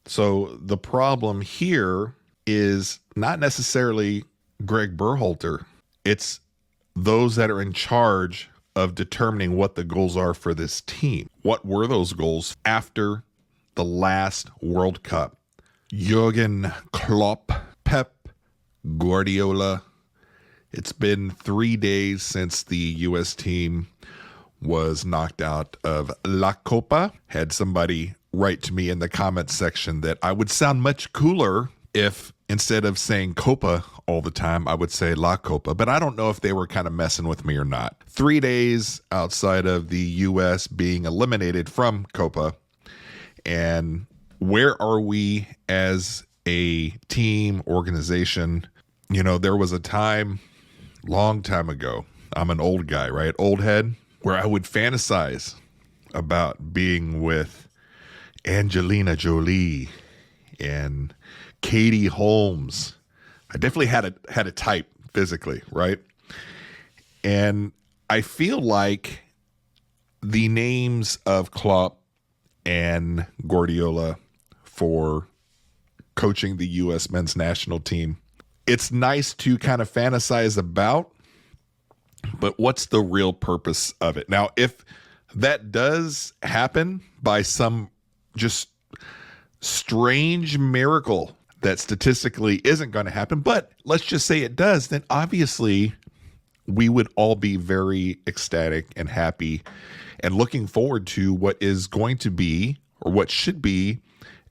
So the problem here is not necessarily Greg Berhalter. It's those that are in charge of determining what the goals are for this team. What were those goals after the last World Cup? Jurgen Klopp, Pep Guardiola. It's been 3 days since the U.S. team was knocked out of La Copa. Had somebody write to me in the comments section that I would sound much cooler if instead of saying Copa all the time, I would say La Copa. But I don't know if they were kind of messing with me or not. 3 days outside of the U.S. being eliminated from Copa. And where are we as a team, organization? You know, there was a time, long time ago, I'm an old guy, right? Old head, where I would fantasize about being with Angelina Jolie and Katie Holmes. I definitely had a type physically, right? And I feel like the names of Klopp and Guardiola for coaching the U.S. men's national team, it's nice to kind of fantasize about, but what's the real purpose of it? Now, if that does happen by some just strange miracle that statistically isn't going to happen, but let's just say it does, then obviously we would all be very ecstatic and happy and looking forward to what is going to be, or what should be,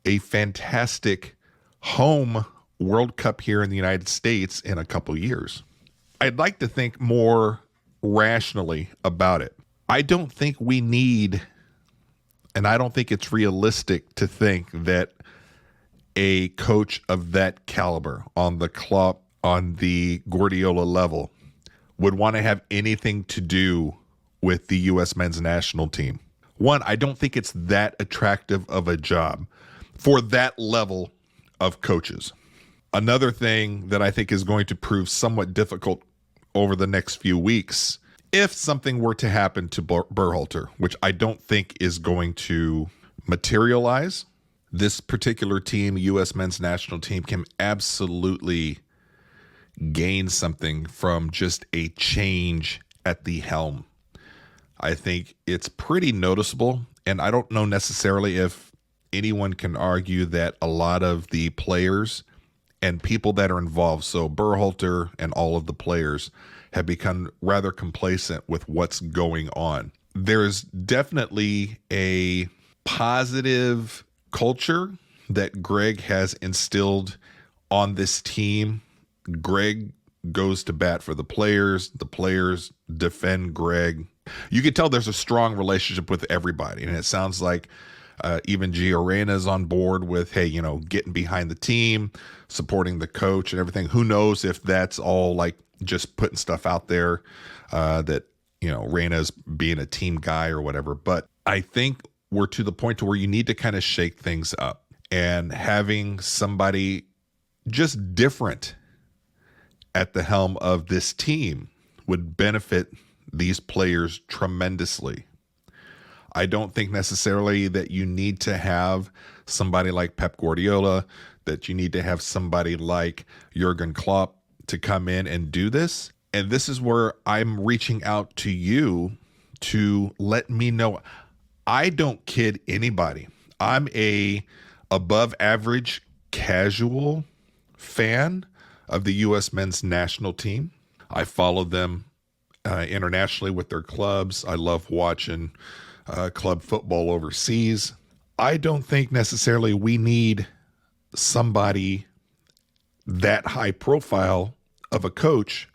a fantastic home World Cup here in the United States in a couple years. I'd like to think more rationally about it. I don't think we need, and I don't think it's realistic to think that a coach of that caliber, on the Klopp, on the Guardiola level, would want to have anything to do with the U.S. men's national team. One, I don't think it's that attractive of a job for that level of coaches. Another thing that I think is going to prove somewhat difficult over the next few weeks, if something were to happen to Berhalter, which I don't think is going to materialize, this particular team, U.S. men's national team, can absolutely gain something from just a change at the helm. I think it's pretty noticeable, and I don't know necessarily if anyone can argue that a lot of the players and people that are involved, so Berhalter and all of the players, have become rather complacent with what's going on. There's definitely a positive culture that Greg has instilled on this team. Greg goes to bat for the players defend Greg. You can tell there's a strong relationship with everybody, and it sounds like even Gio is on board with, hey, you know, getting behind the team, supporting the coach and everything. Who knows if that's all like just putting stuff out there that, you know, Reyna's being a team guy or whatever. But I think we're to the point to where you need to kind of shake things up, and having somebody just different at the helm of this team would benefit these players tremendously. I don't think necessarily that you need to have somebody like Pep Guardiola, that you need to have somebody like Jurgen Klopp to come in and do this. And this is where I'm reaching out to you to let me know. I don't kid anybody. I'm a above average casual fan of the U.S. men's national team. I follow them internationally with their clubs. I love watching club football overseas. I don't think necessarily we need somebody that high profile of a coach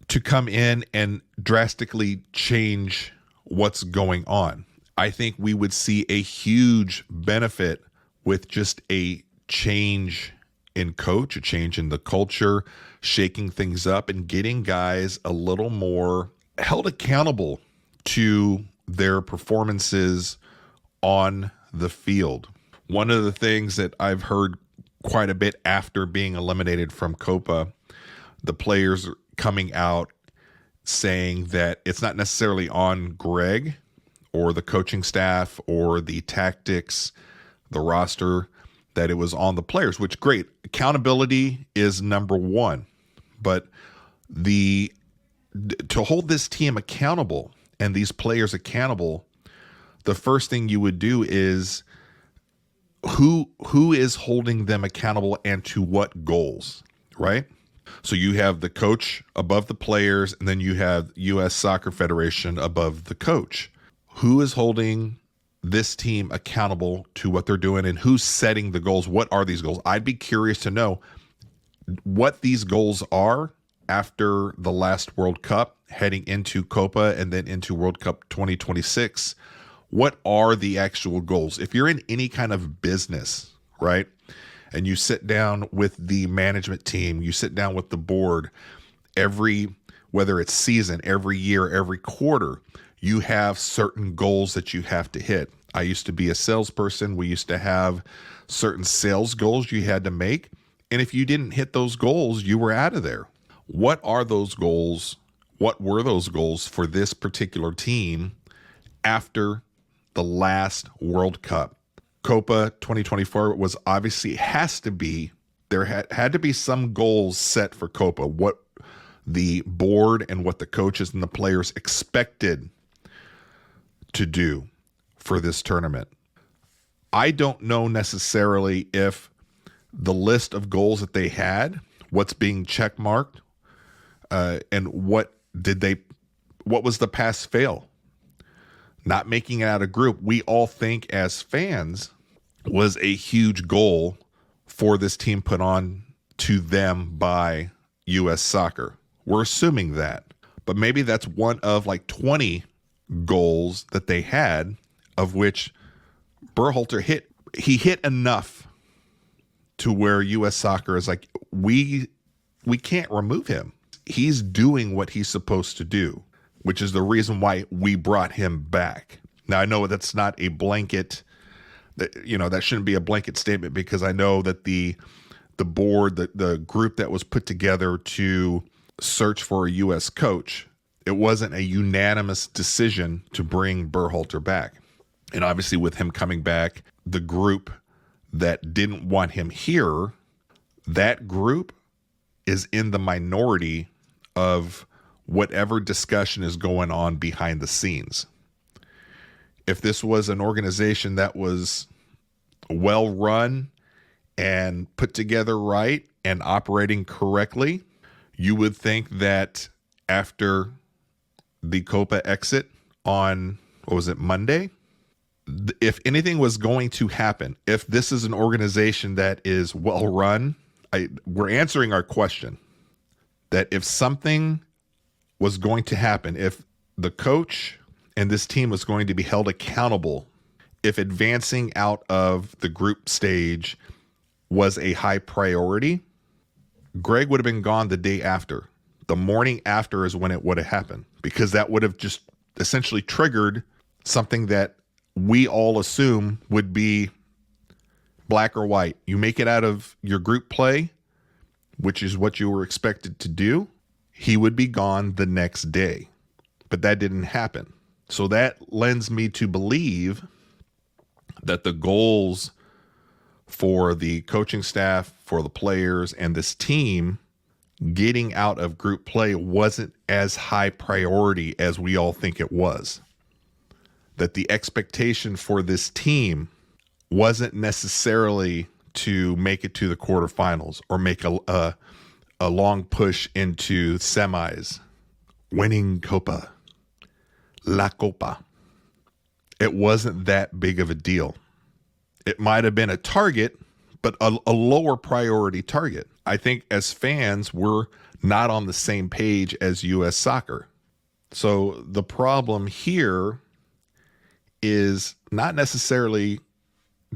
to come in and drastically change what's going on. I think we would see a huge benefit with just a change in coach, a change in the culture, shaking things up and getting guys a little more held accountable to their performances on the field. One of the things that I've heard quite a bit after being eliminated from Copa, the players are coming out saying that it's not necessarily on Greg or the coaching staff or the tactics the roster, that it was on the players, which great. Accountability is number one. But to hold this team accountable and these players accountable, the first thing you would do is who is holding them accountable and to what goals, right? So you have the coach above the players, and then you have U.S. Soccer Federation above the coach. Who is holding this team accountable to what they're doing, and who's setting the goals? What are these goals? I'd be curious to know what these goals are after the last World Cup, heading into Copa and then into World Cup 2026. What are the actual goals? If you're in any kind of business, right, and you sit down with the management team, you sit down with the board, whether it's season, every year, every quarter, you have certain goals that you have to hit. I used to be a salesperson. We used to have certain sales goals you had to make. And if you didn't hit those goals, you were out of there. What are those goals? What were those goals for this particular team after the last World Cup? Copa 2024 was obviously there had to be some goals set for Copa, what the board and what the coaches and the players expected to do for this tournament. I don't know necessarily if the list of goals that they had, what's being check marked, and what was the pass fail? Not making it out of group, we all think as fans, was a huge goal for this team put on to them by U.S. Soccer. We're assuming that. But maybe that's one of like 20 goals that they had, of which Berhalter hit enough to where U.S. Soccer is like, we can't remove him. He's doing what he's supposed to do, which is the reason why we brought him back. Now, I know that's not a blanket, that shouldn't be a blanket statement, because I know that the board, the group that was put together to search for a U.S. coach, it wasn't a unanimous decision to bring Berhalter back. And obviously with him coming back, the group that didn't want him here, that group is in the minority of whatever discussion is going on behind the scenes. If this was an organization that was well run and put together right and operating correctly, you would think that after the Copa exit on, Monday, if anything was going to happen, if this is an organization that is well run, we're answering our question that if something was going to happen, if the coach and this team was going to be held accountable, if advancing out of the group stage was a high priority, Greg would have been gone the day after. The morning after is when it would have happened, because that would have just essentially triggered something that we all assume would be black or white. You make it out of your group play, which is what you were expected to do, he would be gone the next day. But that didn't happen. So that lends me to believe that the goals for the coaching staff, for the players, and this team getting out of group play wasn't as high priority as we all think it was. That the expectation for this team wasn't necessarily to make it to the quarterfinals or make a long push into semis, winning Copa, La Copa. It wasn't that big of a deal. It might have been a target, but a lower priority target. I think as fans, we're not on the same page as U.S. Soccer. So the problem here is not necessarily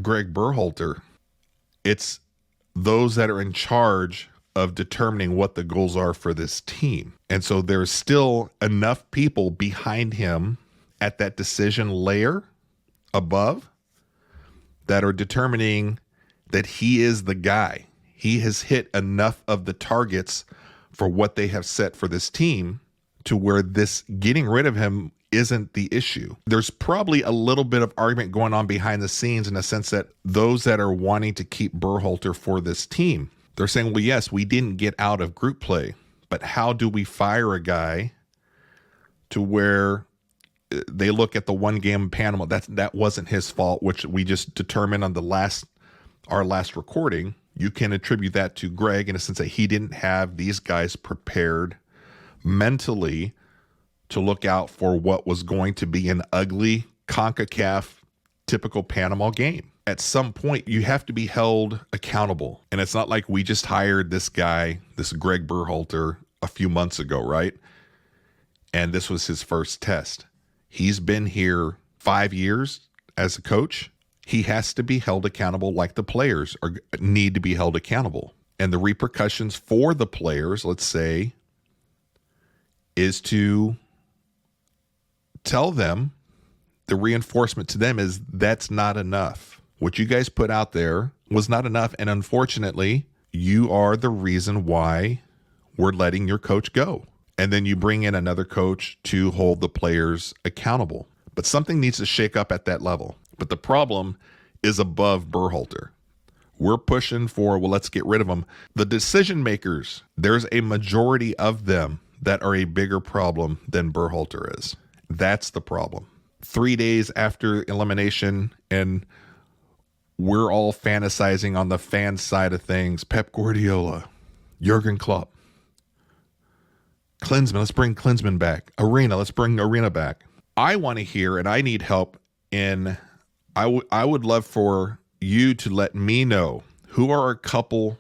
Greg Berhalter. It's those that are in charge of determining what the goals are for this team. And so there's still enough people behind him at that decision layer above that are determining that he is the guy. He has hit enough of the targets for what they have set for this team to where this getting rid of him isn't the issue. There's probably a little bit of argument going on behind the scenes in the sense that those that are wanting to keep Berhalter for this team, they're saying, well, yes, we didn't get out of group play, but how do we fire a guy to where they look at the one game in Panama? That wasn't his fault, which we just determined on our last recording. You can attribute that to Greg in a sense that he didn't have these guys prepared mentally to look out for what was going to be an ugly CONCACAF typical Panama game. At some point, you have to be held accountable. And it's not like we just hired this guy, this Greg Berhalter, a few months ago, right? And this was his first test. He's been here 5 years as a coach. He has to be held accountable like the players need to be held accountable. And the repercussions for the players, let's say, is to tell them, the reinforcement to them is that's not enough. What you guys put out there was not enough. And unfortunately, you are the reason why we're letting your coach go. And then you bring in another coach to hold the players accountable. But something needs to shake up at that level. But the problem is above Berhalter. We're pushing for, well, let's get rid of them. The decision makers, there's a majority of them that are a bigger problem than Berhalter is. That's the problem. 3 days after elimination, and we're all fantasizing on the fan side of things. Pep Guardiola, Jurgen Klopp, Klinsmann, let's bring Klinsmann back. Arena, let's bring Arena back. I want to hear, and I need help in, I would love for you to let me know who are a couple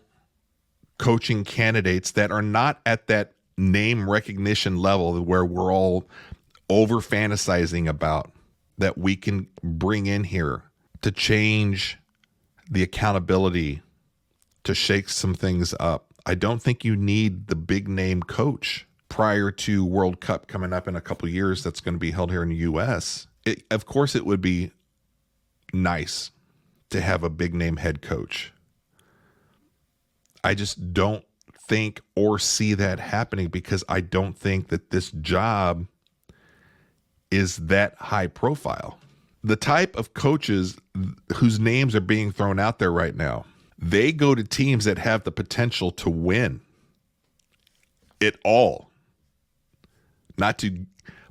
coaching candidates that are not at that name recognition level where we're all over fantasizing about, that we can bring in here to change the accountability, to shake some things up. I don't think you need the big name coach prior to World Cup coming up in a couple of years that's going to be held here in the U.S. Of course, it would be nice to have a big name head coach. I just don't think or see that happening because I don't think that this job is that high profile. The type of coaches whose names are being thrown out there right now, they go to teams that have the potential to win it all, not to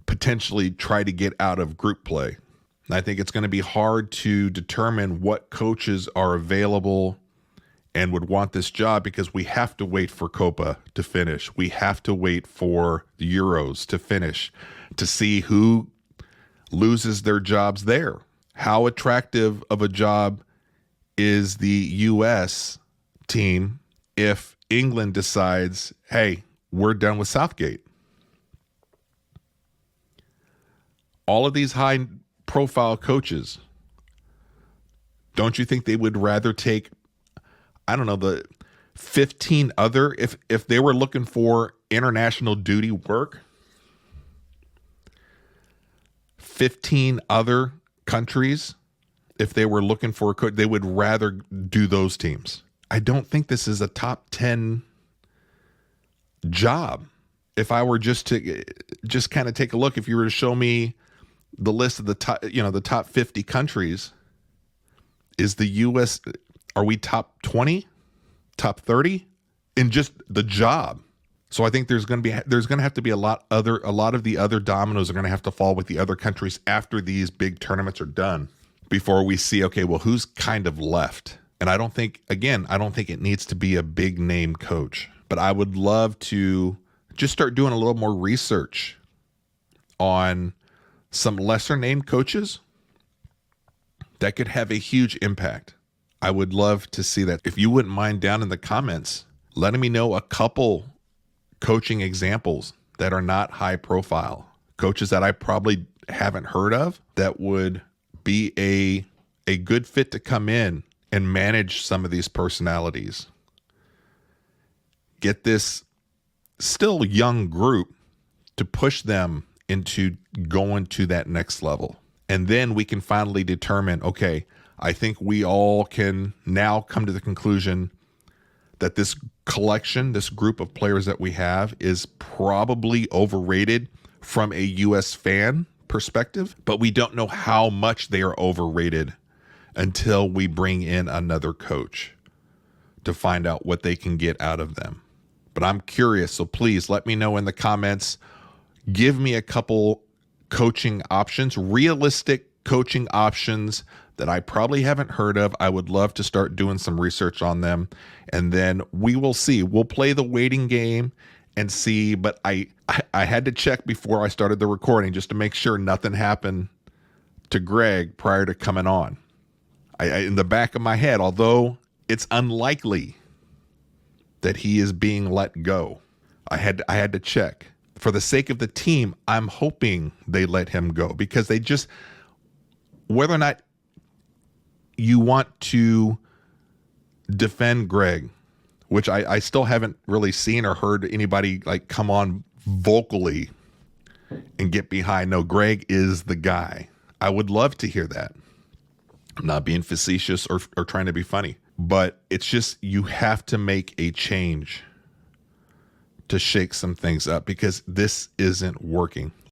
potentially try to get out of group play. And I think it's going to be hard to determine what coaches are available and would want this job because we have to wait for Copa to finish. We have to wait for the Euros to finish to see who loses their jobs there. How attractive of a job is the U.S. team if England decides, hey, we're done with Southgate? All of these high-profile coaches, don't you think they would rather take, I don't know, the 15 other, if they were looking for international duty work, 15 other countries, if they were looking for a coach, they would rather do those teams. I don't think this is a top 10 job. If I were just kind of take a look, if you were to show me the list of the top, the top 50 countries, is the U.S., are we top 20, top 30 in just the job? So I think there's going to have to be a lot of the other dominoes are going to have to fall with the other countries after these big tournaments are done before we see, okay, well, who's kind of left? And I don't think it needs to be a big name coach, but I would love to just start doing a little more research on some lesser named coaches that could have a huge impact. I would love to see that. If you wouldn't mind down in the comments, letting me know a couple coaching examples that are not high profile, coaches that I probably haven't heard of that would be a good fit to come in and manage some of these personalities. Get this still young group to push them into going to that next level. And then we can finally determine, okay, I think we all can now come to the conclusion that this collection, this group of players that we have is probably overrated from a U.S. fan perspective, but we don't know how much they are overrated until we bring in another coach to find out what they can get out of them. But I'm curious, so please let me know in the comments. Give me a couple coaching options, realistic coaching options that I probably haven't heard of. I would love to start doing some research on them, and then we will see. We'll play the waiting game and see, but I had to check before I started the recording just to make sure nothing happened to Greg prior to coming on. In the back of my head, although it's unlikely that he is being let go, I had to check. For the sake of the team, I'm hoping they let him go, because they just, whether or not you want to defend Greg, which I still haven't really seen or heard anybody like come on vocally and get behind. No, Greg is the guy. I would love to hear that. I'm not being facetious or trying to be funny, but it's just, you have to make a change to shake some things up, because this isn't working.